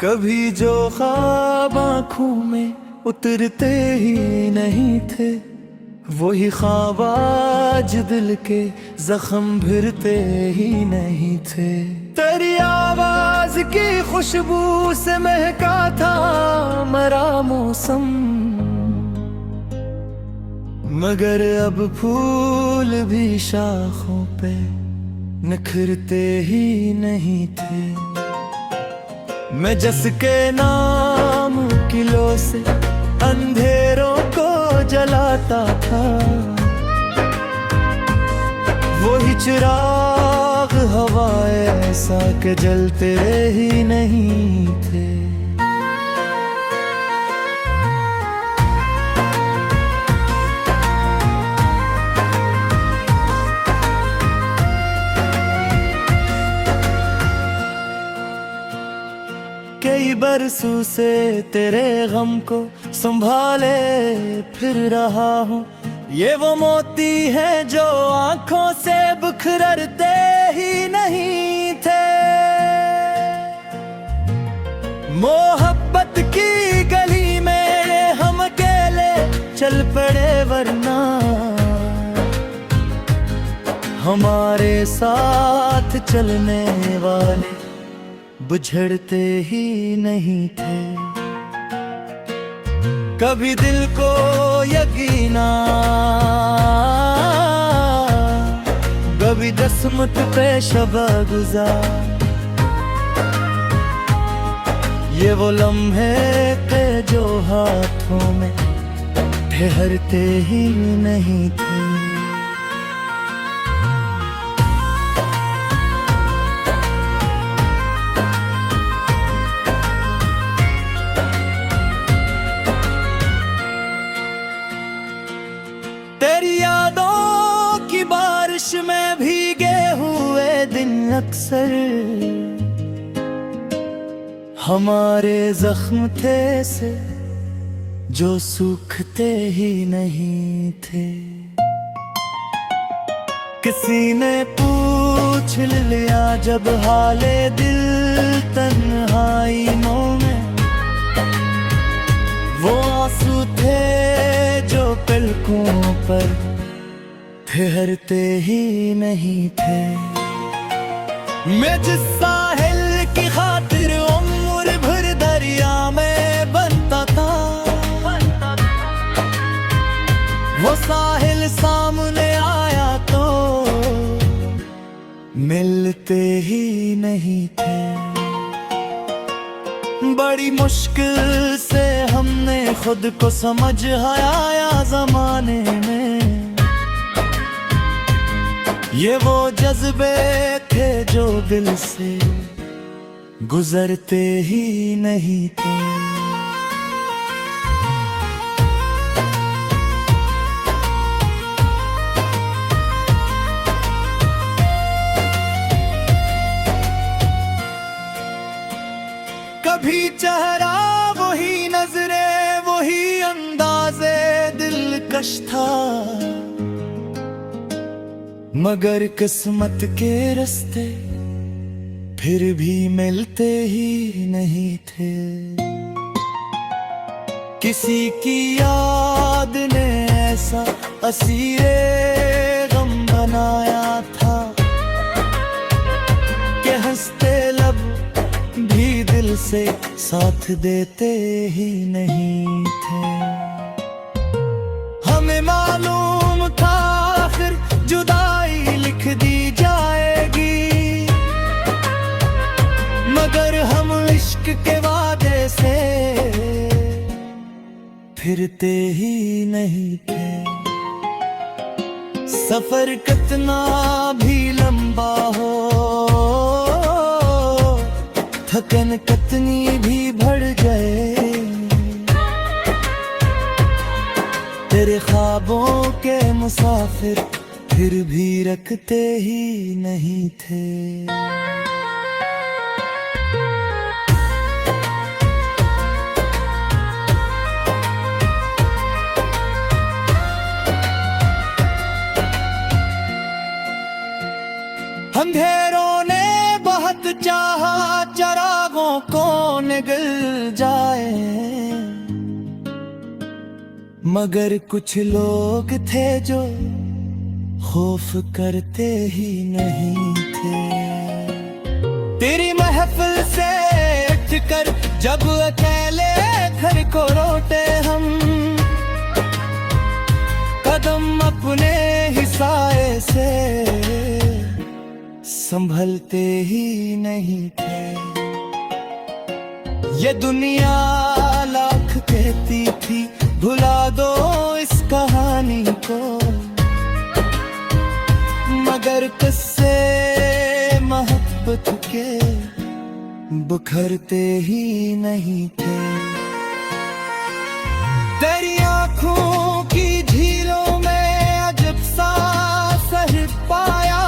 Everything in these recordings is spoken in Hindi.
कभी जो ख्वाब आँखों में उतरते ही नहीं थे, वही ख्वाब आज दिल के जख्म भरते ही नहीं थे। तेरी आवाज की खुशबू से महका था मरा मौसम, मगर अब फूल भी शाखों पे निखरते ही नहीं थे। मैं जिसके नाम किलो से अंधेरों को जलाता था, वही चिराग हवाए ऐसा के जलते ही नहीं थे। कई बरसों से तेरे गम को संभाले फिर रहा हूँ, ये वो मोती है जो आंखों से बिखरते ही नहीं थे। मोहब्बत की गली में हम अकेले चल पड़े, वरना हमारे साथ चलने वाले बुझड़ते ही नहीं थे। कभी दिल को यकीना, कभी जस्मत पे शबा गुजार, ये वो लम्हे के जो हाथों में ठहरते ही नहीं थे। तेरी यादों की बारिश में भीगे हुए दिन अक्सर हमारे जख्म थे से जो सूखते ही नहीं थे। किसी ने पूछ लिया जब हाले दिल तन्हाई में, वो आंसू थे जो पलकों पर ठहरते ही नहीं थे। मैं जिस साहिल की खातिर उम्र भर दरिया में बनता था, वो साहिल सामने आया तो मिलते ही नहीं थे। बड़ी मुश्किल से हमने खुद को समझ आया जमाने में, ये वो जज्बे थे जो दिल से गुजरते ही नहीं थे। कभी चेहरा वही नजरें वही अंदाज़े दिलकश था, मगर किस्मत के रास्ते फिर भी मिलते ही नहीं थे। किसी की याद ने ऐसा असीरे गम बनाया था कि हंसते लब भी दिल से साथ देते ही नहीं थे। हमें मालूम था आखिर जुदाई लिख दी जाएगी, मगर हम इश्क के वादे से फिरते ही नहीं थे। सफर कितना भी लंबा हो, थकन कितनी भी बढ़ गए, तेरे ख्वाबों के मुसाफिर फिर भी रखते ही नहीं थे। अंधेरों ने बहुत चाहा, चरागों कौन गिल जाए, मगर कुछ लोग थे जो खौफ करते ही नहीं थे। तेरी महफिल से उठकर जब अकेले घर को रोटे हम, कदम अपने ही साए से संभलते ही नहीं थे। ये दुनिया लाख कहती थी भुला दो इस कहानी को, मगर किस्से मोहब्बत के बुखरते ही नहीं थे। तेरी आँखों की झीलों में अजब सा सर पाया,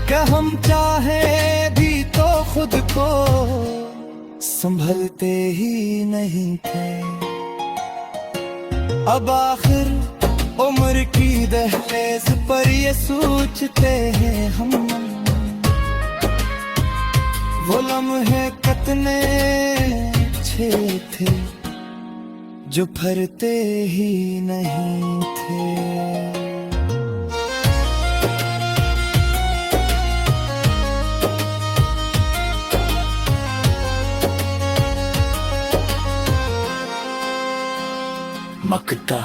कि हम चाहे भी तो खुद को संभलते ही नहीं थे। अब आखिर उम्र की दहलीज पर ये सोचते हैं हम, वो लम्हे कितने अच्छे थे जो फरते ही नहीं थे। मकता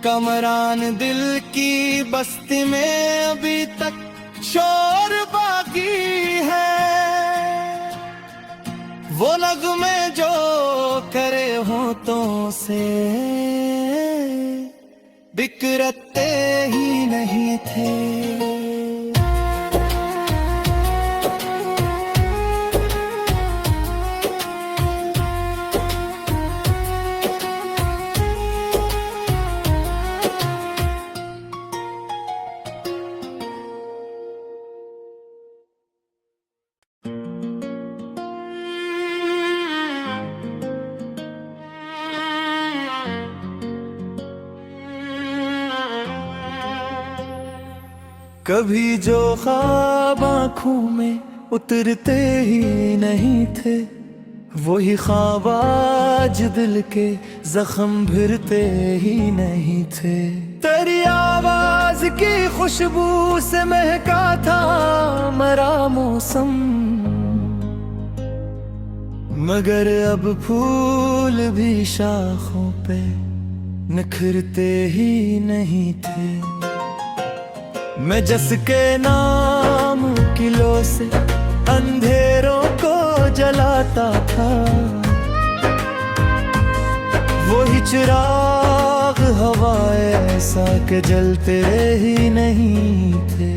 कमरान दिल की बस्ती में अभी तक शोर बाकी है, वो नगमे जो करे होठों से बिखरते ही नहीं थे। कभी जो ख्वाब आँखों में उतरते ही नहीं थे, वही ख्वाब आज दिल के जख्म भरते ही नहीं थे। तेरी आवाज की खुशबू से महका था मरा मौसम, मगर अब फूल भी शाखों पे निखरते ही नहीं थे। मैं जिसके नाम किलो से अंधेरों को जलाता था, वही चिराग हवाए ऐसा के जलते ही नहीं थे।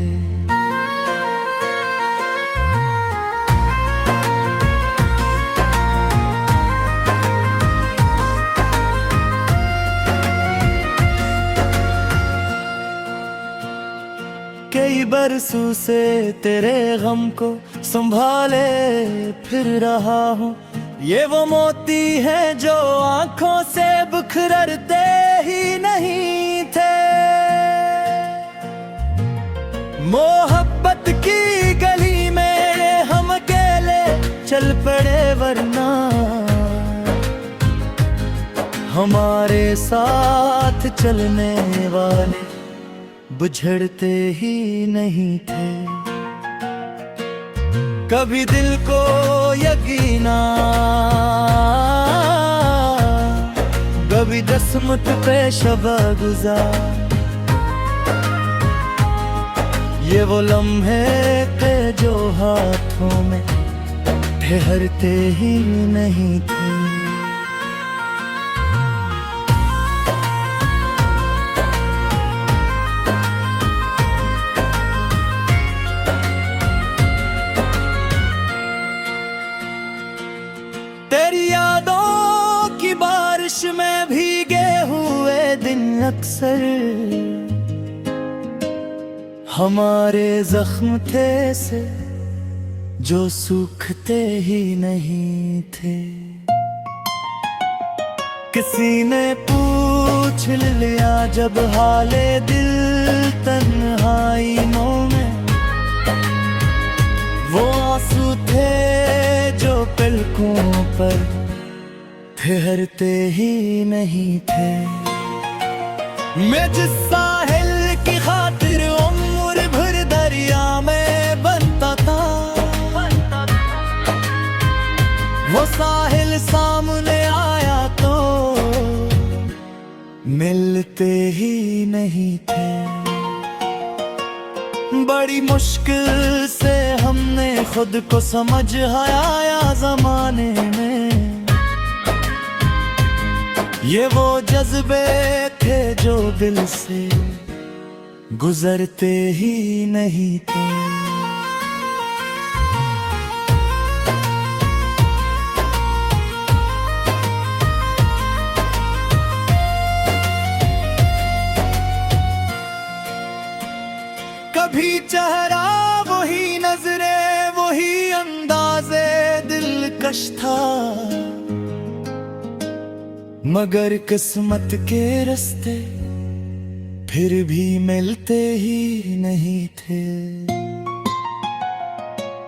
कई बरसों से तेरे गम को संभाले फिर रहा हूँ, ये वो मोती है जो आंखों से बिखरते ही नहीं थे। मोहब्बत की गली में हम अकेले चल पड़े, वरना हमारे साथ चलने वाले बुझड़ते ही नहीं थे। कभी दिल को यकीना, कभी दसमत पे शबा गुजार, ये वो लम्हे थे जो हाथों में ठहरते ही नहीं थे। तेरी यादों की बारिश में भीगे हुए दिन अक्सर हमारे जख्म थे से जो सूखते ही नहीं थे। किसी ने पूछ लिया जब हाले दिल तन्हाइयों में, वो आंसू थे जो पलकों पर ठहरते ही नहीं थे। मैं जिस साहिल की खातिर उम्र भर दरिया में बनता था, वो साहिल सामने आया तो मिलते ही नहीं थे। बड़ी मुश्किल से हमने खुद को समझ आया जमाने में, ये वो जज्बे थे जो दिल से गुजरते ही नहीं थे। कभी चेहरा वही नजरे वही अंदाज़े दिलकश था, मगर किस्मत के रास्ते फिर भी मिलते ही नहीं थे।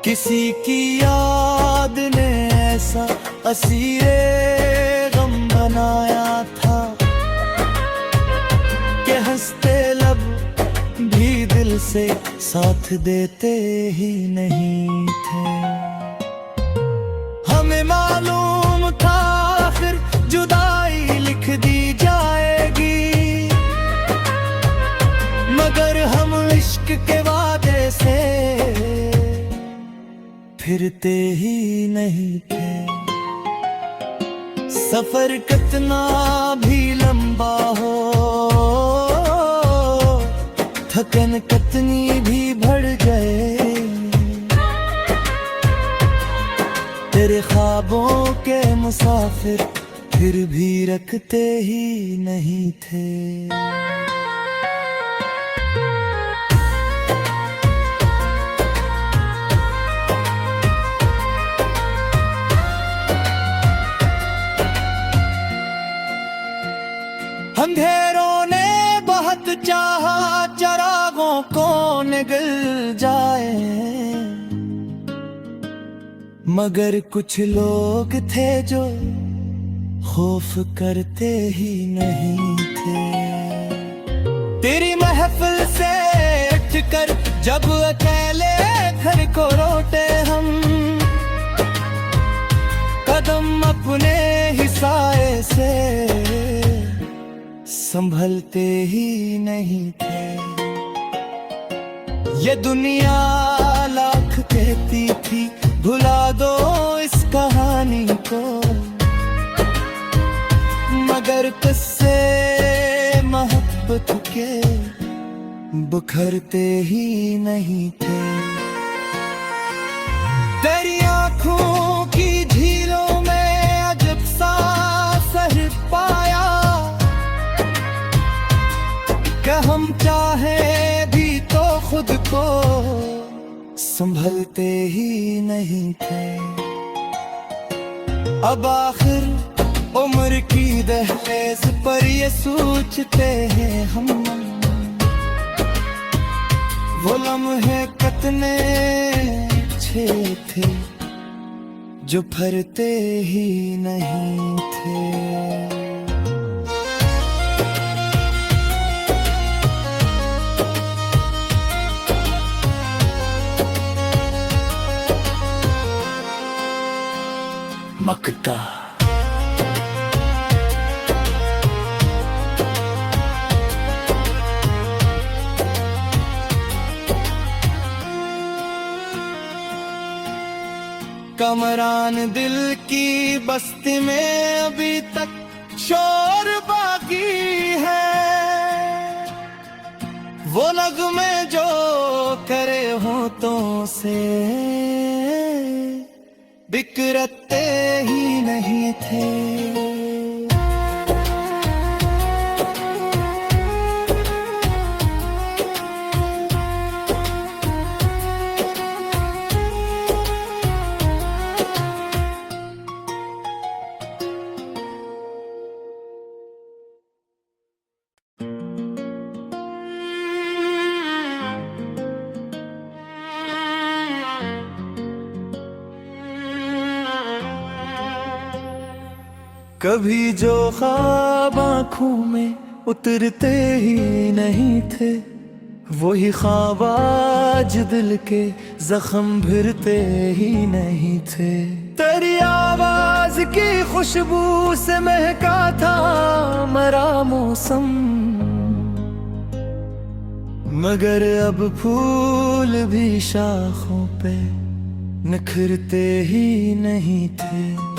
किसी की याद ने ऐसा असीरे गम बनाया था कि हंसते लब भी दिल से साथ देते ही नहीं थे। हमें मालूम था फिर जुदाई लिख दी जाएगी, मगर हम इश्क के वादे से फिरते ही नहीं थे। सफर कितना भी लंबा हो, थकन कितनी भी बढ़ जाए, तेरे ख्वाबों के मुसाफिर फिर भी रखते ही नहीं थे। अंधेरों ने बहुत चाहा चरागों को निगल जाए, मगर कुछ लोग थे जो खौफ करते ही नहीं थे। तेरी महफिल से उठकर जब अकेले घर को रोटे हम, कदम अपने ही साए से संभलते ही नहीं थे। ये दुनिया लाख कहती थी भुला दो इस कहानी को, मगर किस्से मोहब्बत के बुखरते ही नहीं थे। तेरी आँखों की झीलों में अजब सा सर पाया, हम चाहे भी तो खुद को संभलते ही नहीं थे। अब आखिर उम्र की दहलीज पर ये सोचते हैं हम, वो लम्हे कितने अच्छे थे जो फरते ही नहीं थे। मकता कमरान दिल की बस्ती में अभी तक शोर बाकी है, वो नगमे जो करे होठों से बिखरते ही नहीं थे। कभी जो ख्वाब आँखों में उतरते ही नहीं थे, वही ख्वाब आज दिल के जख्म भरते ही नहीं थे। तेरी आवाज की खुशबू से महका था मरा मौसम, मगर अब फूल भी शाखों पे निखरते ही नहीं थे।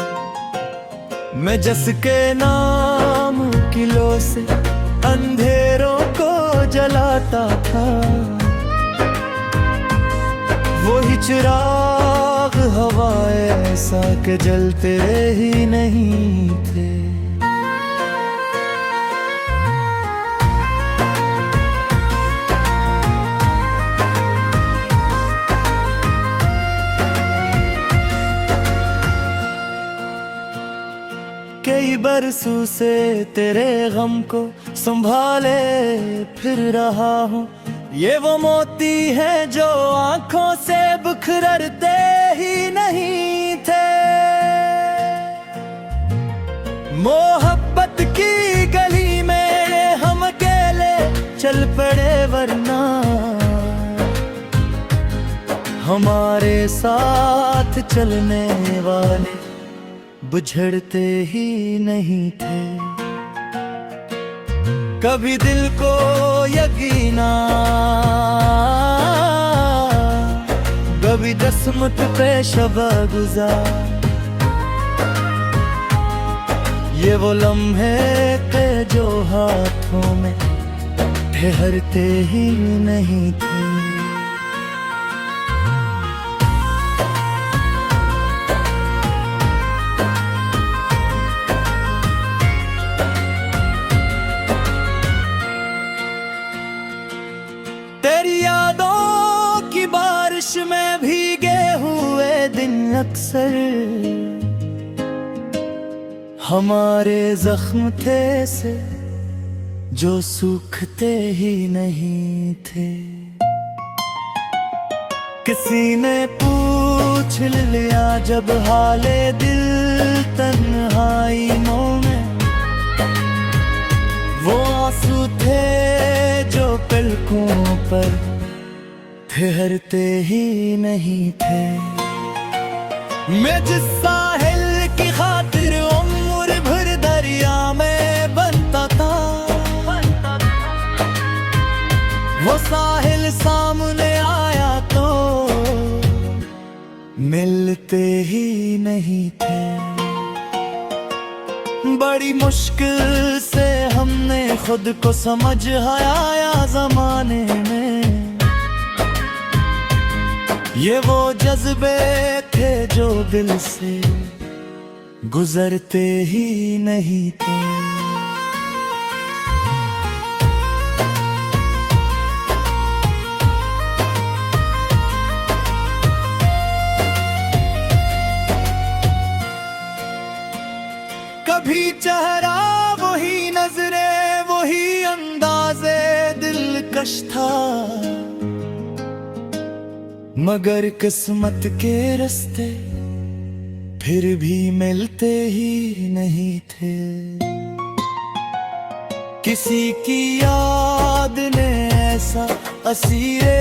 मैं जिसके नाम की लो से अंधेरों को जलाता था, वही चिराग हवाए ऐसा के जलते ही नहीं थे। कई बरसों से तेरे गम को संभाले फिर रहा हूँ, ये वो मोती है जो आंखों से बिखरते ही नहीं थे। मोहब्बत की गली में हम अकेले चल पड़े, वरना हमारे साथ चलने वाले बुझड़ते ही नहीं थे। कभी दिल को यकीना, कभी दसमत पे शबा गुजार, ये वो लम्हे के जो हाथों में ठहरते ही नहीं थे। तेरी यादों की बारिश में भीगे हुए दिन अक्सर हमारे जख्म थे से जो सूखते ही नहीं थे। किसी ने पूछ लिया जब हाले दिल तन्हाइयों में, वो आंसू थे जो पलकों पर ठहरते ही नहीं थे। मैं जिस साहिल की खातिर उम्र भर दरिया में बनता था, वो साहिल सामने आया तो मिलते ही नहीं थे। बड़ी मुश्किल से हमने खुद को समझ आया जमाने में, ये वो जज्बे थे जो दिल से गुजरते ही नहीं थे। कभी चेहरा वही नजरें वही अंदाज़े दिलकश था, मगर किस्मत के रास्ते फिर भी मिलते ही नहीं थे। किसी की याद ने ऐसा असीरे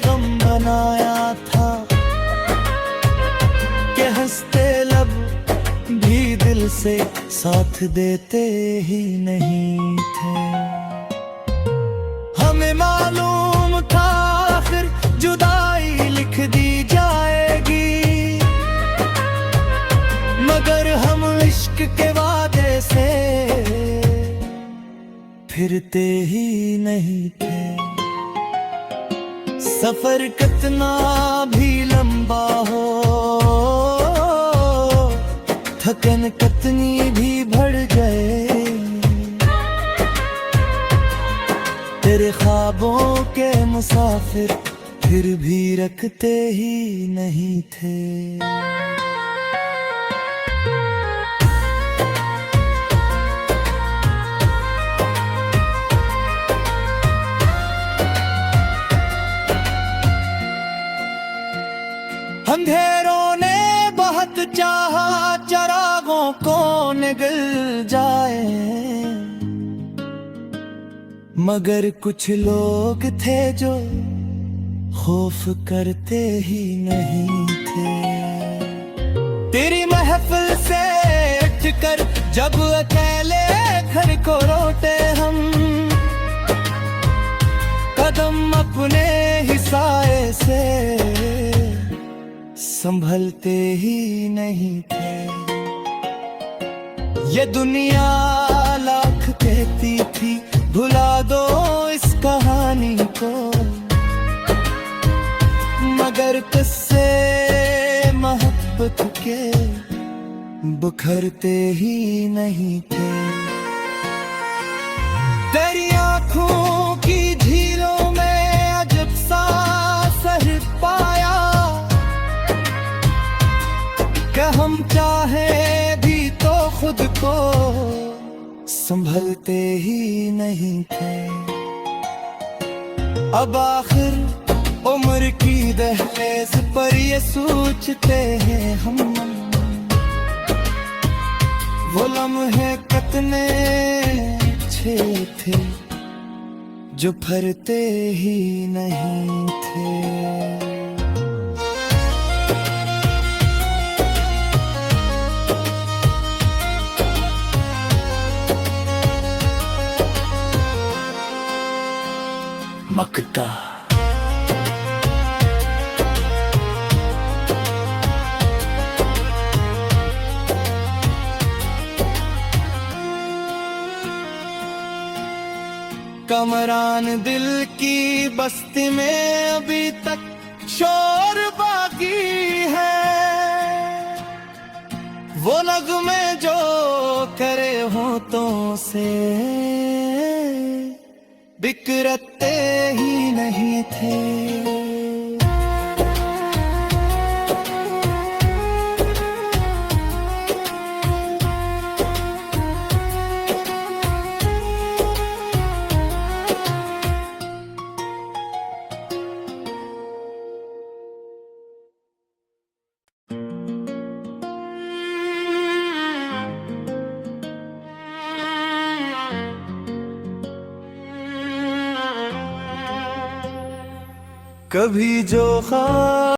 गम बनाया था कि हंसते लब भी दिल से साथ देते ही नहीं थे। हमें मालूम था आखिर जुदाई लिख दी जाएगी, मगर हम इश्क के वादे से फिरते ही नहीं थे। सफर कितना भी लंबा हो, थकन कितनी भी बढ़ जाए, तेरे ख्वाबों के मुसाफिर फिर भी रखते ही नहीं थे। अंधेरों ने बहुत चाहा, चरागों को गल जाए। मगर कुछ लोग थे जो खौफ करते ही नहीं थे। तेरी महफिल से उठकर जब अकेले घर को रोटे हम, कदम अपने ही साए से संभलते ही नहीं थे। ये दुनिया लाख कहती थी भुला दो इस कहानी को, मगर किस्से मोहब्बत के बुखरते ही नहीं थे। तेरी आँखों की झीलों में अजब सा असर पाया, कि हम चाहे भी तो खुद को संभलते ही नहीं थे। अब आखिर उम्र की दहलीज पर ये सोचते हैं हम, वो लम्हे कितने अच्छे थे जो फरते ही नहीं थे। मक्ता कमरान दिल की बस्ती में अभी तक शोर बाकी है। वो नगमे जो करे होठों से बिखरते ही नहीं थे। कभी जो